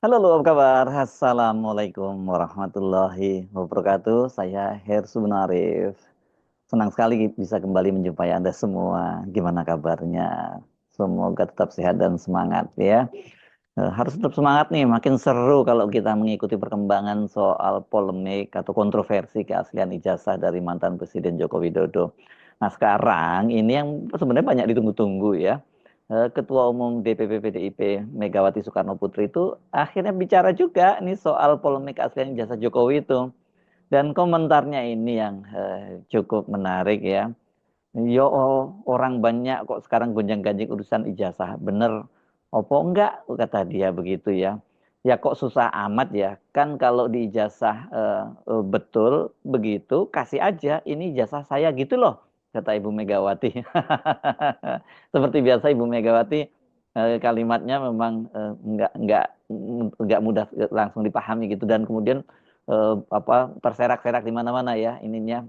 Halo, apa kabar? Assalamualaikum warahmatullahi wabarakatuh. Saya Hersu Arif. Senang sekali bisa kembali menjumpai Anda semua. Gimana kabarnya? Semoga tetap sehat dan semangat ya. Harus tetap semangat nih, makin seru kalau kita mengikuti perkembangan soal polemik atau kontroversi keaslian ijazah dari mantan Presiden Joko Widodo. Nah, sekarang ini yang sebenarnya banyak ditunggu-tunggu ya. Ketua Umum DPP PDIP Megawati Soekarno Putri itu akhirnya bicara juga nih soal polemik keaslian ijazah Jokowi itu. Dan komentarnya ini yang cukup menarik ya. Yo, orang banyak kok sekarang gonjang-ganjing urusan ijazah. Bener, opo enggak? Kata dia begitu ya. Ya kok susah amat ya. Kan kalau di ijazah betul begitu, kasih aja. Ini ijazah saya gitu loh, kata Ibu Megawati. Seperti biasa Ibu Megawati kalimatnya memang enggak mudah langsung dipahami gitu. Dan kemudian terserak-serak di mana-mana ya ininya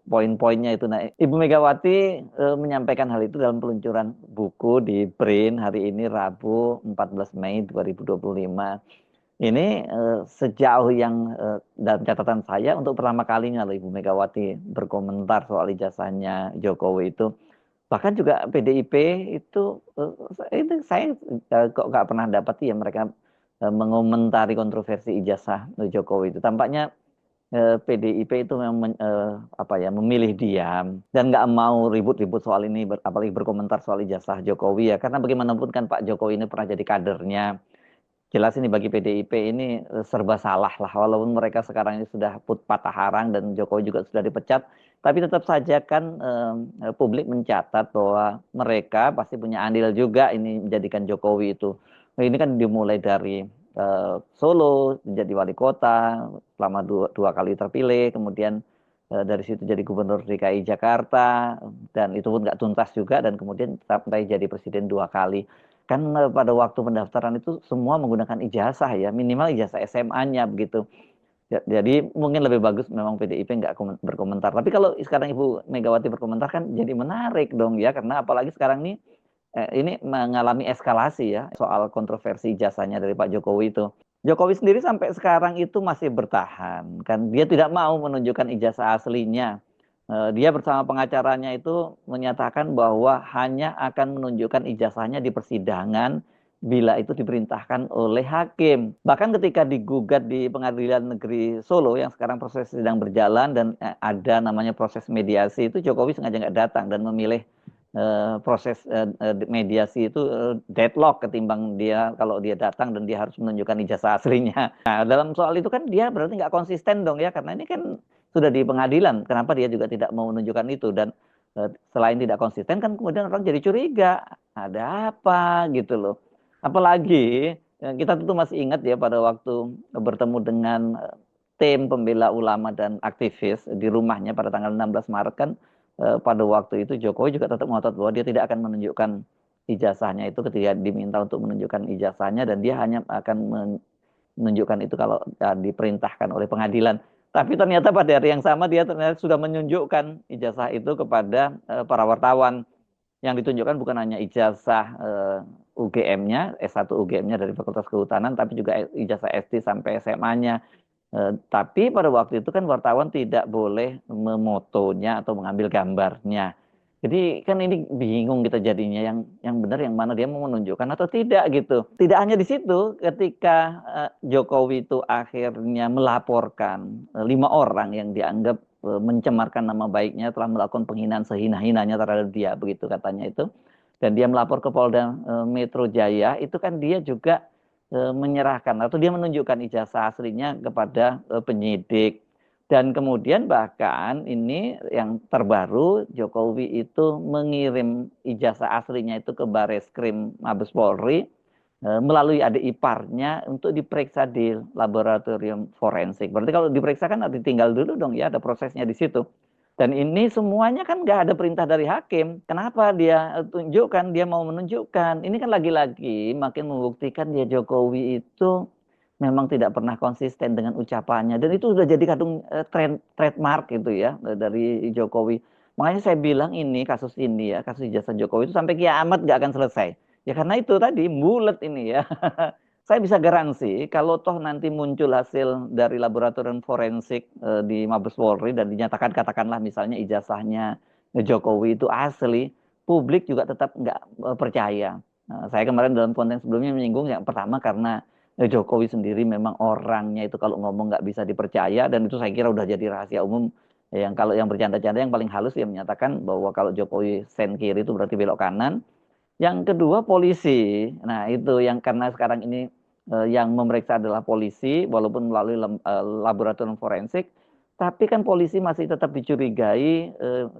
poin-poinnya itu. Nah, Ibu Megawati menyampaikan hal itu dalam peluncuran buku di BRIN hari ini Rabu 14 Mei 2025. Ini sejauh yang dalam catatan saya untuk pertama kalinya loh Ibu Megawati berkomentar soal ijazahnya Jokowi itu. Bahkan juga PDIP itu saya kok nggak pernah dapat ya mereka mengomentari kontroversi ijazah Jokowi itu. Tampaknya PDIP itu memang apa ya memilih diam dan nggak mau ribut-ribut soal ini, apalagi berkomentar soal ijazah Jokowi ya. Karena bagaimanapun kan Pak Jokowi ini pernah jadi kadernya. Jelas ini bagi PDIP ini serba salah lah, walaupun mereka sekarang ini sudah patah arang dan Jokowi juga sudah dipecat, tapi tetap saja kan publik mencatat bahwa mereka pasti punya andil juga ini menjadikan Jokowi itu. Nah, ini kan dimulai dari Solo menjadi wali kota selama dua kali terpilih, kemudian dari situ jadi gubernur DKI Jakarta dan itu pun nggak tuntas juga dan kemudian sampai jadi presiden dua kali. Kan pada waktu pendaftaran itu semua menggunakan ijazah ya, minimal ijazah SMA-nya begitu. Jadi mungkin lebih bagus memang PDIP nggak berkomentar. Tapi kalau sekarang Ibu Megawati berkomentar kan jadi menarik dong ya, karena apalagi sekarang ini mengalami eskalasi ya soal kontroversi ijazahnya dari Pak Jokowi itu. Jokowi sendiri sampai sekarang itu masih bertahan, kan dia tidak mau menunjukkan ijazah aslinya. Dia bersama pengacaranya itu menyatakan bahwa hanya akan menunjukkan ijazahnya di persidangan bila itu diperintahkan oleh hakim. Bahkan ketika digugat di Pengadilan Negeri Solo yang sekarang proses sedang berjalan dan ada namanya proses mediasi itu Jokowi sengaja nggak datang dan memilih proses mediasi itu deadlock ketimbang dia kalau dia datang dan dia harus menunjukkan ijazah aslinya. Nah, dalam soal itu kan dia berarti nggak konsisten dong ya karena ini kan sudah di pengadilan. Kenapa dia juga tidak mau menunjukkan itu dan selain tidak konsisten kan kemudian orang jadi curiga ada apa gitu loh. Apalagi kita tentu masih ingat ya pada waktu bertemu dengan tim pembela ulama dan aktivis di rumahnya pada tanggal 16 Maret kan pada waktu itu Jokowi juga tetap ngotot bahwa dia tidak akan menunjukkan ijazahnya itu ketika diminta untuk menunjukkan ijazahnya dan dia hanya akan menunjukkan itu kalau diperintahkan oleh pengadilan. Tapi ternyata pada hari yang sama dia ternyata sudah menunjukkan ijazah itu kepada para wartawan. Yang ditunjukkan bukan hanya ijazah UGM-nya, S1 UGM-nya dari Fakultas Kehutanan, tapi juga ijazah SD sampai SMA-nya. Tapi pada waktu itu kan wartawan tidak boleh memotonya atau mengambil gambarnya. Jadi kan ini bingung kita jadinya yang benar yang mana dia mau menunjukkan atau tidak gitu. Tidak hanya di situ, ketika Jokowi itu akhirnya melaporkan 5 orang yang dianggap mencemarkan nama baiknya telah melakukan penghinaan sehina-hinanya terhadap dia begitu katanya itu. Dan dia melapor ke Polda Metro Jaya itu kan dia juga menyerahkan atau dia menunjukkan ijazah aslinya kepada penyidik. Dan kemudian bahkan ini yang terbaru Jokowi itu mengirim ijazah aslinya itu ke Bareskrim Mabes Polri melalui adik iparnya untuk diperiksa di laboratorium forensik. Berarti kalau diperiksa kan ditinggal dulu dong ya, ada prosesnya di situ. Dan ini semuanya kan nggak ada perintah dari hakim. Kenapa dia tunjukkan, dia mau menunjukkan. Ini kan lagi-lagi makin membuktikan dia Jokowi itu memang tidak pernah konsisten dengan ucapannya. Dan itu sudah jadi kadung trademark gitu ya dari Jokowi. Makanya saya bilang ini, kasus ini ya, kasus ijazah Jokowi itu sampai kiamat nggak akan selesai. Ya karena itu tadi, bulet ini ya. Saya bisa garansi kalau toh nanti muncul hasil dari laboratorium forensik di Mabes Polri dan dinyatakan katakanlah misalnya ijazahnya Jokowi itu asli, publik juga tetap nggak percaya. Nah, saya kemarin dalam konten sebelumnya menyinggung yang pertama karena Jokowi sendiri memang orangnya itu kalau ngomong nggak bisa dipercaya dan itu saya kira udah jadi rahasia umum. Yang kalau yang bercanda-canda yang paling halus ya menyatakan bahwa kalau Jokowi sen kiri itu berarti belok kanan. Yang kedua polisi. Nah, itu yang karena sekarang ini yang memeriksa adalah polisi walaupun melalui laboratorium forensik, tapi kan polisi masih tetap dicurigai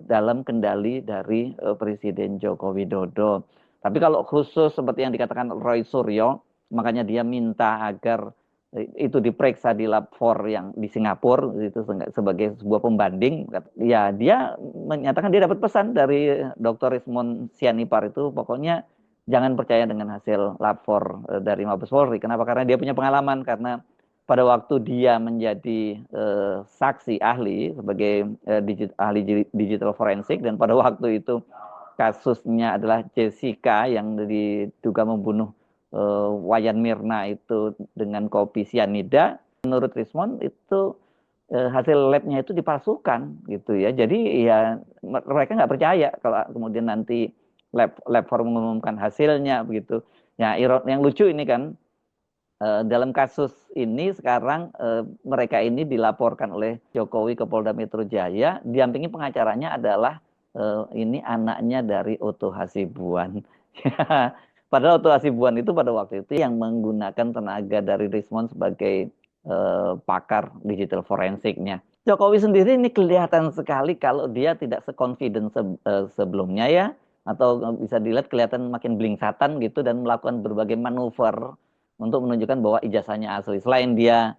dalam kendali dari Presiden Joko Widodo. Tapi kalau khusus seperti yang dikatakan Roy Suryo, makanya dia minta agar itu diperiksa di lab 4 yang di Singapura itu sebagai sebuah pembanding. Ya, dia menyatakan dia dapat pesan dari Dr. Rismond Sianipar itu pokoknya jangan percaya dengan hasil lab 4 dari Mabes Polri. Kenapa? Karena dia punya pengalaman karena pada waktu dia menjadi saksi ahli sebagai ahli digital forensik dan pada waktu itu kasusnya adalah Jessica yang diduga membunuh Wayan Mirna itu dengan kopi sianida. Menurut Rismond itu hasil labnya itu dipalsukan gitu ya. Jadi ya mereka nggak percaya kalau kemudian nanti lab mengumumkan hasilnya begitu. Ya yang lucu ini kan dalam kasus ini sekarang mereka ini dilaporkan oleh Jokowi ke Polda Metro Jaya, didampingi pengacaranya adalah ini anaknya dari Oto Hasibuan. Padahal Oto Hasibuan itu pada waktu itu yang menggunakan tenaga dari Rismond sebagai pakar digital forensiknya. Jokowi sendiri ini kelihatan sekali kalau dia tidak seconfident sebelumnya ya, atau bisa dilihat kelihatan makin blingsatan gitu dan melakukan berbagai manuver untuk menunjukkan bahwa ijazahnya asli. Selain dia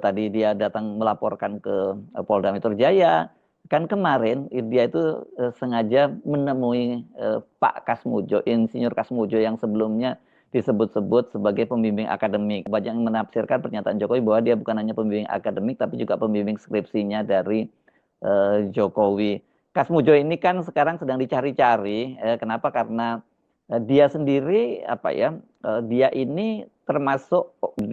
tadi dia datang melaporkan ke Polda Metro Jaya, kan kemarin dia itu sengaja menemui Pak Kasmujo, Insinyur Kasmujo yang sebelumnya disebut-sebut sebagai pembimbing akademik. Banyak yang menafsirkan pernyataan Jokowi bahwa dia bukan hanya pembimbing akademik, tapi juga pembimbing skripsinya dari Jokowi. Kasmujo ini kan sekarang sedang dicari-cari. Kenapa? Karena dia sendiri apa ya? Dia ini termasuk 8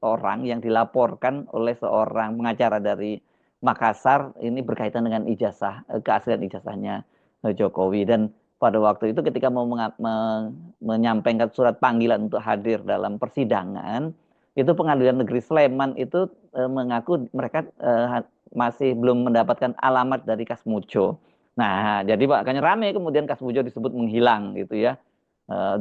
orang yang dilaporkan oleh seorang pengacara dari Makassar ini berkaitan dengan ijazah, keaslian ijazahnya Jokowi. Dan pada waktu itu ketika mau menyampaikan surat panggilan untuk hadir dalam persidangan, itu Pengadilan Negeri Sleman itu mengaku mereka masih belum mendapatkan alamat dari Kasmujo. Nah, jadi makanya rame kemudian Kasmujo disebut menghilang gitu ya.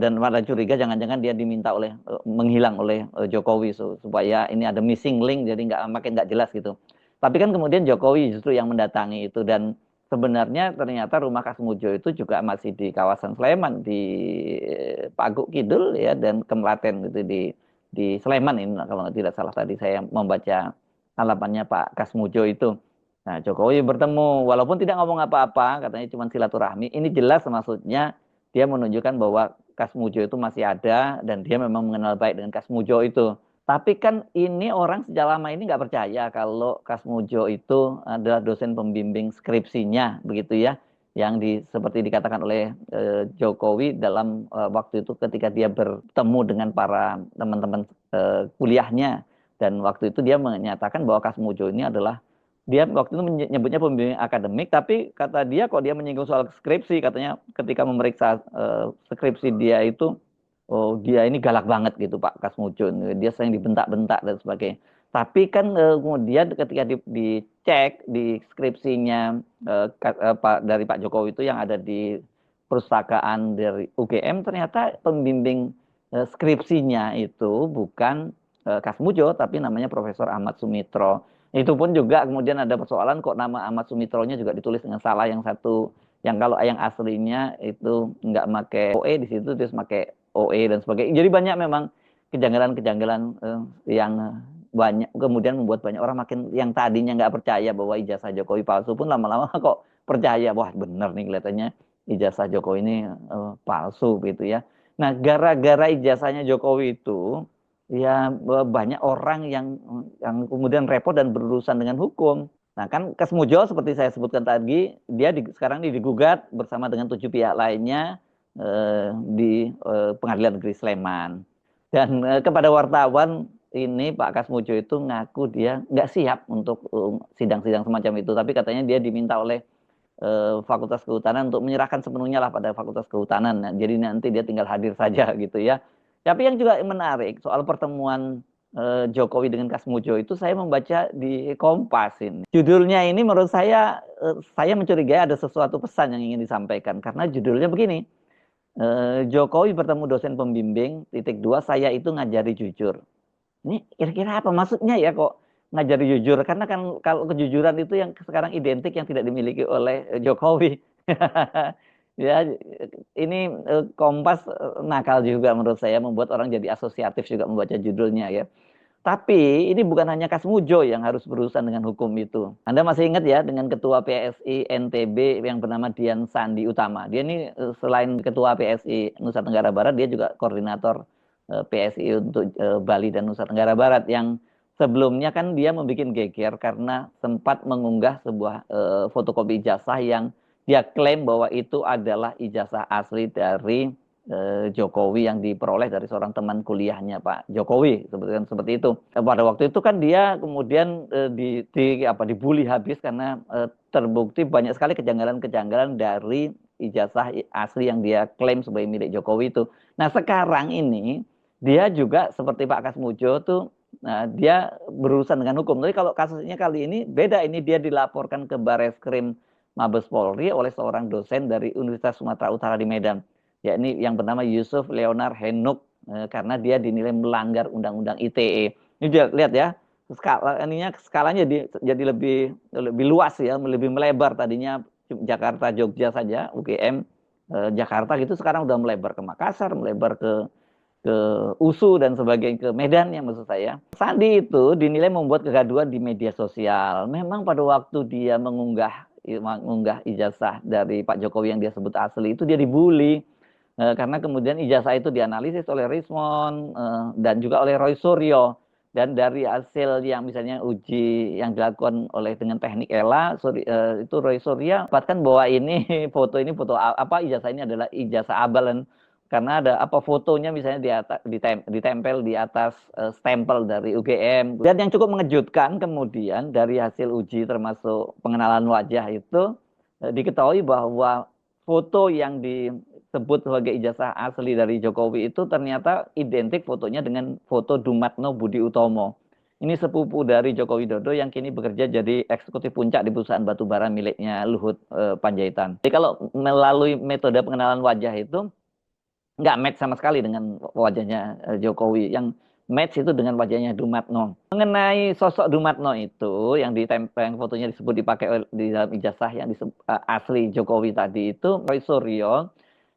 Dan pada curiga jangan-jangan dia diminta menghilang oleh Jokowi supaya ini ada missing link jadi makin nggak jelas gitu. Tapi kan kemudian Jokowi justru yang mendatangi itu dan sebenarnya ternyata rumah Kasmujo itu juga masih di kawasan Sleman di Paguk Kidul ya dan Kemlaten gitu di Sleman ini kalau tidak salah tadi saya membaca alamatnya Pak Kasmujo itu. Nah, Jokowi bertemu walaupun tidak ngomong apa-apa katanya cuma silaturahmi. Ini jelas maksudnya dia menunjukkan bahwa Kasmujo itu masih ada dan dia memang mengenal baik dengan Kasmujo itu. Tapi kan ini orang sejak lama ini nggak percaya kalau Kasmujo itu adalah dosen pembimbing skripsinya, begitu ya. Seperti dikatakan oleh Jokowi dalam waktu itu ketika dia bertemu dengan para teman-teman kuliahnya. Dan waktu itu dia menyatakan bahwa Kasmujo ini adalah, dia waktu itu menyebutnya pembimbing akademik, tapi kata dia kok dia menyinggung soal skripsi, katanya ketika memeriksa skripsi dia itu, oh dia ini galak banget gitu Pak Kasmujo, dia sering dibentak-bentak dan sebagainya. Tapi kan kemudian ketika dicek di skripsinya dari Pak Jokowi itu yang ada di perpustakaan dari UGM, ternyata pembimbing skripsinya itu bukan Kasmujo, tapi namanya Profesor Ahmad Sumitro. Itu pun juga kemudian ada persoalan kok nama Ahmad Sumitronya juga ditulis dengan salah yang satu, yang kalau yang aslinya itu nggak pakai OE di situ terus pakai OE dan sebagainya. Jadi banyak memang kejanggalan-kejanggalan yang banyak kemudian membuat banyak orang makin yang tadinya nggak percaya bahwa ijazah Jokowi palsu pun lama-lama kok percaya, wah bener nih kelihatannya ijazah Jokowi ini palsu gitu ya. Nah, gara-gara ijazahnya Jokowi itu ya banyak orang yang kemudian repot dan berurusan dengan hukum. Nah kan Kasmujo seperti saya sebutkan tadi, dia sekarang ini digugat bersama dengan 7 pihak lainnya di Pengadilan Negeri Sleman. Dan kepada wartawan ini Pak Kasmujo itu ngaku dia nggak siap untuk sidang-sidang semacam itu, tapi katanya dia diminta oleh Fakultas Kehutanan untuk menyerahkan sepenuhnya lah pada Fakultas Kehutanan. Nah, jadi nanti dia tinggal hadir saja gitu ya. Tapi yang juga menarik soal pertemuan Jokowi dengan Kasmujo itu saya membaca di Kompas ini. Judulnya ini menurut saya mencurigai ada sesuatu pesan yang ingin disampaikan karena judulnya begini. Jokowi bertemu dosen pembimbing, titik dua, saya itu ngajari jujur. Ini kira-kira apa maksudnya ya kok ngajari jujur? Karena kan kalau kejujuran itu yang sekarang identik yang tidak dimiliki oleh Jokowi. Ya, ini Kompas nakal juga menurut saya membuat orang jadi asosiatif juga membaca judulnya ya. Tapi ini bukan hanya Kasmujo yang harus berurusan dengan hukum itu. Anda masih ingat ya dengan Ketua PSI NTB yang bernama Dian Sandi Utama. Dia ini selain Ketua PSI Nusa Tenggara Barat, dia juga koordinator PSI untuk Bali dan Nusa Tenggara Barat yang sebelumnya kan dia membuat geger karena sempat mengunggah sebuah fotokopi ijazah yang dia klaim bahwa itu adalah ijazah asli dari Jokowi yang diperoleh dari seorang teman kuliahnya Pak Jokowi seperti itu. Pada waktu itu kan dia kemudian dibully habis karena terbukti banyak sekali kejanggalan-kejanggalan dari ijazah asli yang dia klaim sebagai milik Jokowi itu. Nah, sekarang ini dia juga seperti Pak Kasmujo tuh, nah, dia berurusan dengan hukum. Tapi kalau kasusnya kali ini beda, ini dia dilaporkan ke Bareskrim Mabes Polri oleh seorang dosen dari Universitas Sumatera Utara di Medan, yakni yang bernama Yusuf Leonard Henuk, karena dia dinilai melanggar Undang-Undang ITE. Ini juga lihat ya, skalanya jadi lebih luas ya, lebih melebar. Tadinya Jakarta Jogja saja UGM Jakarta gitu, sekarang udah melebar ke Makassar, melebar ke USU dan sebagainya, ke Medan ya maksud saya. Sandi itu dinilai membuat kegaduhan di media sosial. Memang pada waktu dia mengunggah ijazah dari Pak Jokowi yang dia sebut asli itu dia dibully. Karena kemudian ijazah itu dianalisis oleh Rismon dan juga oleh Roy Suryo, dan dari hasil yang misalnya uji yang dilakukan oleh dengan teknik ELA itu Roy Suryo dapatkan bahwa ini foto apa ijazah ini adalah ijazah abal, karena ada apa fotonya misalnya ditempel di atas stempel dari UGM. Dan yang cukup mengejutkan kemudian dari hasil uji termasuk pengenalan wajah itu diketahui bahwa foto yang disebut sebagai ijazah asli dari Jokowi itu ternyata identik fotonya dengan foto Dumatno Budi Utomo. Ini sepupu dari Joko Widodo yang kini bekerja jadi eksekutif puncak di perusahaan batubara miliknya Luhut Panjaitan. Jadi kalau melalui metode pengenalan wajah itu nggak match sama sekali dengan wajahnya Jokowi. Yang match itu dengan wajahnya Dumatno. Mengenai sosok Dumatno itu yang ditempel, yang fotonya disebut dipakai di dalam ijazah yang asli Jokowi tadi itu, Roy Suryo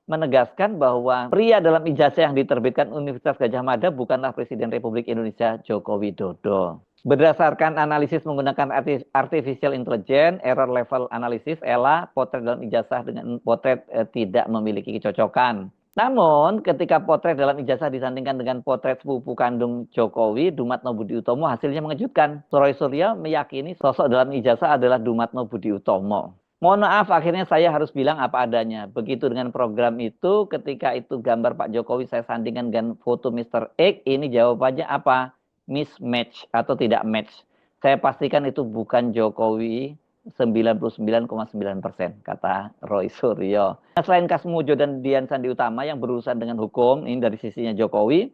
menegaskan bahwa pria dalam ijazah yang diterbitkan Universitas Gadjah Mada bukanlah Presiden Republik Indonesia Joko Widodo. Berdasarkan analisis menggunakan artificial intelligence, error level analysis, ELA, potret dalam ijazah dengan potret tidak memiliki kecocokan. Namun, ketika potret dalam ijazah disandingkan dengan potret sepupu kandung Jokowi, Dumatno Budi Utomo, hasilnya mengejutkan. Roy Suryo meyakini sosok dalam ijazah adalah Dumatno Budi Utomo. Mohon maaf, akhirnya saya harus bilang apa adanya. Begitu dengan program itu, ketika itu gambar Pak Jokowi saya sandingkan dengan foto Mr. X, ini jawabannya apa? Mismatch atau tidak match. Saya pastikan itu bukan Jokowi 99,9%, kata Roy Suryo. Selain Kasmujo dan Dian Sandi Utama yang berurusan dengan hukum, ini dari sisinya Jokowi,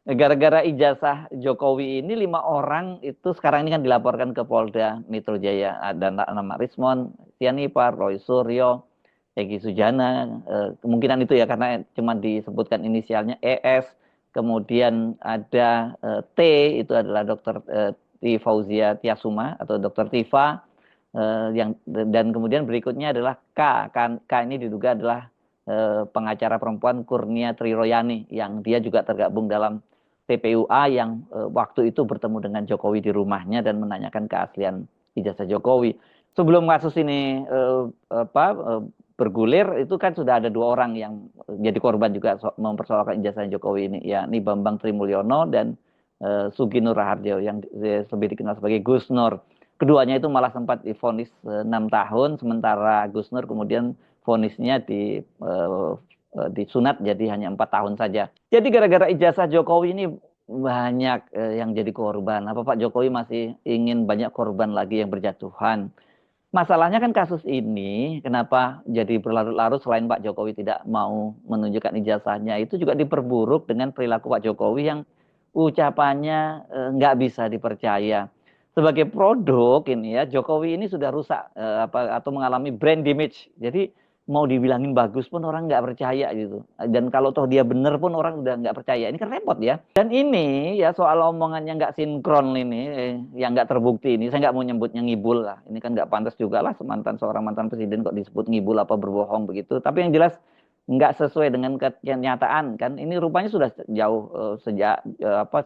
gara-gara ijazah Jokowi ini 5 orang itu sekarang ini kan dilaporkan ke Polda Metro Jaya. Ada nama Rismon, Sianipar, Roy Suryo, Egy Sujana, kemungkinan itu ya karena cuma disebutkan inisialnya ES. Kemudian ada T, itu adalah Dr. T. Fauzia Tiasuma atau Dr. Tifa. Dan kemudian berikutnya adalah K. K ini diduga adalah pengacara perempuan Kurnia Triroyani yang dia juga tergabung dalam TPUA yang waktu itu bertemu dengan Jokowi di rumahnya dan menanyakan keaslian ijazah Jokowi. Sebelum kasus ini bergulir, itu kan sudah ada 2 orang yang jadi korban juga mempersoalkan ijazah Jokowi ini, yakni Bambang Trimulyono dan Sugi Nur Raharjo yang lebih dikenal sebagai Gus Nur. Keduanya itu malah sempat divonis 6 tahun, sementara Gus Nur kemudian vonisnya disunat jadi hanya 4 tahun saja. Jadi gara-gara ijazah Jokowi ini banyak yang jadi korban. Apa Pak Jokowi masih ingin banyak korban lagi yang berjatuhan? Masalahnya kan kasus ini kenapa jadi berlarut-larut selain Pak Jokowi tidak mau menunjukkan ijazahnya itu juga diperburuk dengan perilaku Pak Jokowi yang ucapannya nggak bisa dipercaya. Sebagai produk ini ya Jokowi ini sudah rusak atau mengalami brand damage. Jadi mau dibilangin bagus pun orang nggak percaya gitu. Dan kalau toh dia bener pun orang udah nggak percaya. Ini kan repot ya. Dan ini ya soal omongannya nggak sinkron ini, yang nggak terbukti ini. Saya nggak mau nyebutnya ngibul lah. Ini kan nggak pantas juga lah seorang mantan presiden kok disebut ngibul apa berbohong begitu. Tapi yang jelas nggak sesuai dengan kenyataan kan. Ini rupanya sudah jauh sejak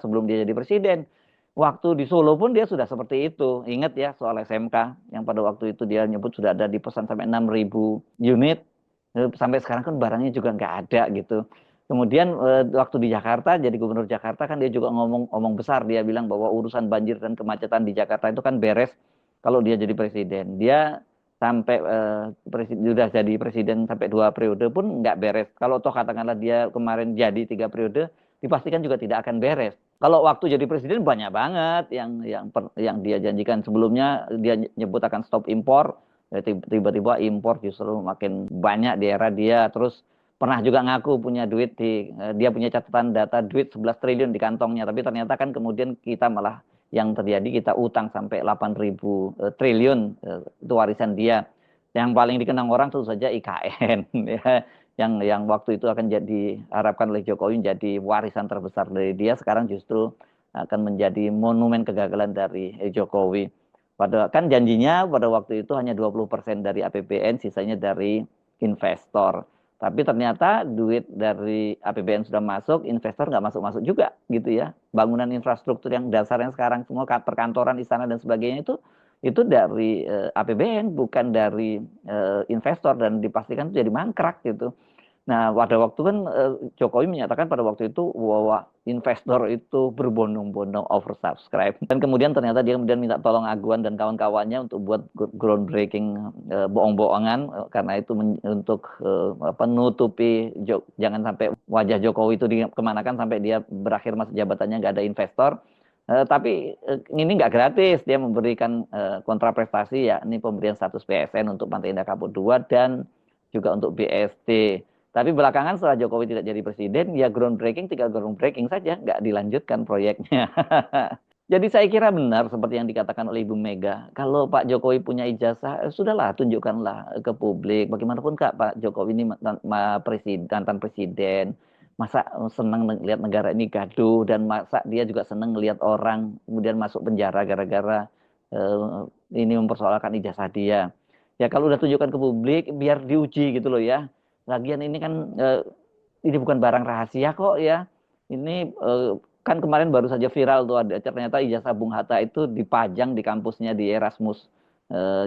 sebelum dia jadi presiden. Waktu di Solo pun dia sudah seperti itu. Ingat ya soal SMK yang pada waktu itu dia nyebut sudah ada dipesan sampai 6.000 unit. Sampai sekarang kan barangnya juga nggak ada gitu. Kemudian waktu di Jakarta jadi gubernur Jakarta kan dia juga ngomong besar. Dia bilang bahwa urusan banjir dan kemacetan di Jakarta itu kan beres kalau dia jadi presiden. Dia sampai sudah jadi presiden sampai 2 periode pun nggak beres. Kalau toh katakanlah dia kemarin jadi 3 periode, dipastikan juga tidak akan beres. Kalau waktu jadi presiden banyak banget yang dia janjikan sebelumnya. Dia nyebut akan stop impor, tiba-tiba impor justru makin banyak di era dia. Terus pernah juga ngaku punya duit dia punya catatan data duit 11 triliun di kantongnya, tapi ternyata kan kemudian kita malah yang terjadi kita utang sampai 8.000 triliun, itu warisan dia. Yang paling dikenang orang tentu saja IKN ya, yang waktu itu akan jadi harapkan oleh Jokowi menjadi warisan terbesar dari dia, sekarang justru akan menjadi monumen kegagalan dari Jokowi. Kan janjinya pada waktu itu hanya 20% dari APBN, sisanya dari investor. Tapi ternyata duit dari APBN sudah masuk, investor nggak masuk-masuk juga gitu ya. Bangunan infrastruktur yang dasarnya sekarang semua perkantoran, istana dan sebagainya itu dari APBN bukan dari investor, dan dipastikan itu jadi mangkrak gitu. Nah, pada waktu kan Jokowi menyatakan pada waktu itu bahwa investor itu berbondong-bondong oversubscribe. Dan kemudian ternyata dia kemudian minta tolong Aguan dan kawan-kawannya untuk buat groundbreaking bohong-bohongan, karena itu untuk nutupi jangan sampai wajah Jokowi itu dikemanakan sampai dia berakhir masa jabatannya nggak ada investor. Tapi ini nggak gratis, dia memberikan kontraprestasi, ya ini pemberian status PSN untuk Pantai Indah Kapuk II dan juga untuk BSD. Tapi belakangan setelah Jokowi tidak jadi presiden, ya groundbreaking tinggal groundbreaking saja, nggak dilanjutkan proyeknya. Jadi saya kira benar seperti yang dikatakan oleh Ibu Mega. Kalau Pak Jokowi punya ijazah, sudahlah tunjukkanlah ke publik. Bagaimanapun Kak, Pak Jokowi ini mantan presiden. Masa senang melihat negara ini gaduh, dan masa dia juga senang melihat orang kemudian masuk penjara gara-gara ini mempersoalkan ijazah dia. Ya kalau udah tunjukkan ke publik, biar diuji gitu loh ya. Lagian ini kan ini bukan barang rahasia kok ya. Ini kan kemarin baru saja viral tuh, ada ternyata ijazah Bung Hatta itu dipajang di kampusnya di Erasmus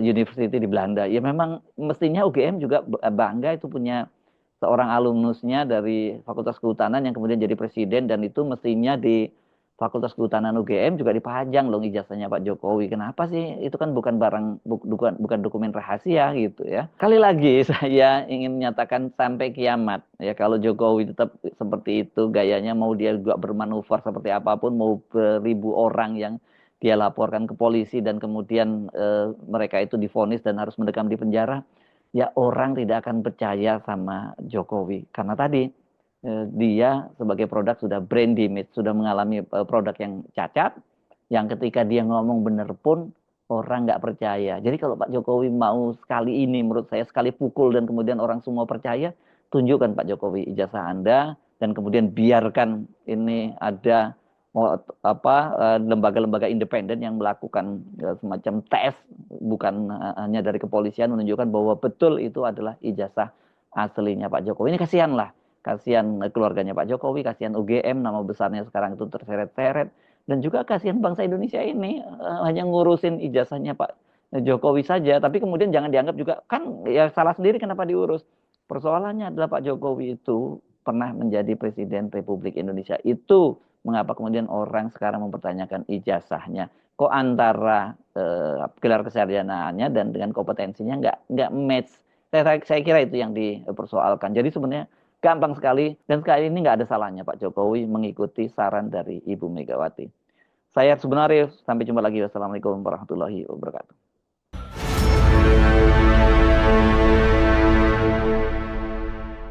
University di Belanda. Ya memang mestinya UGM juga bangga itu punya seorang alumnusnya dari Fakultas Kehutanan yang kemudian jadi presiden, dan itu mestinya di Fakultas Kehutanan UGM juga dipajang loh ijazahnya Pak Jokowi. Kenapa sih? Itu kan bukan barang, bukan dokumen rahasia gitu ya. Kali lagi saya ingin menyatakan sampai kiamat ya, kalau Jokowi tetap seperti itu gayanya, mau dia juga bermanuver seperti apapun, mau beribu orang yang dia laporkan ke polisi dan kemudian mereka itu divonis dan harus mendekam di penjara, ya orang tidak akan percaya sama Jokowi. Karena tadi dia sebagai produk sudah brand damage, sudah mengalami produk yang cacat, yang ketika dia ngomong bener pun orang nggak percaya. Jadi kalau Pak Jokowi mau sekali ini, menurut saya sekali pukul dan kemudian orang semua percaya, tunjukkan Pak Jokowi ijazah Anda, dan kemudian biarkan ini ada lembaga-lembaga independen yang melakukan semacam tes, bukan hanya dari kepolisian, menunjukkan bahwa betul itu adalah ijazah aslinya Pak Jokowi. Ini kasihan keluarganya Pak Jokowi, kasihan UGM, nama besarnya sekarang itu terseret-seret, dan juga kasihan bangsa Indonesia ini hanya ngurusin ijazahnya Pak Jokowi saja, tapi kemudian jangan dianggap juga kan ya salah sendiri kenapa diurus. Persoalannya adalah Pak Jokowi itu pernah menjadi Presiden Republik Indonesia. Itu mengapa kemudian orang sekarang mempertanyakan ijazahnya. Kok antara gelar kesarjanaannya dan dengan kompetensinya nggak match. Saya kira itu yang dipersoalkan. Jadi sebenarnya Gampang sekali, dan sekali ini nggak ada salahnya Pak Jokowi mengikuti saran dari Ibu Megawati. Saya sebenarnya sampai jumpa lagi. Wassalamualaikum warahmatullahi wabarakatuh.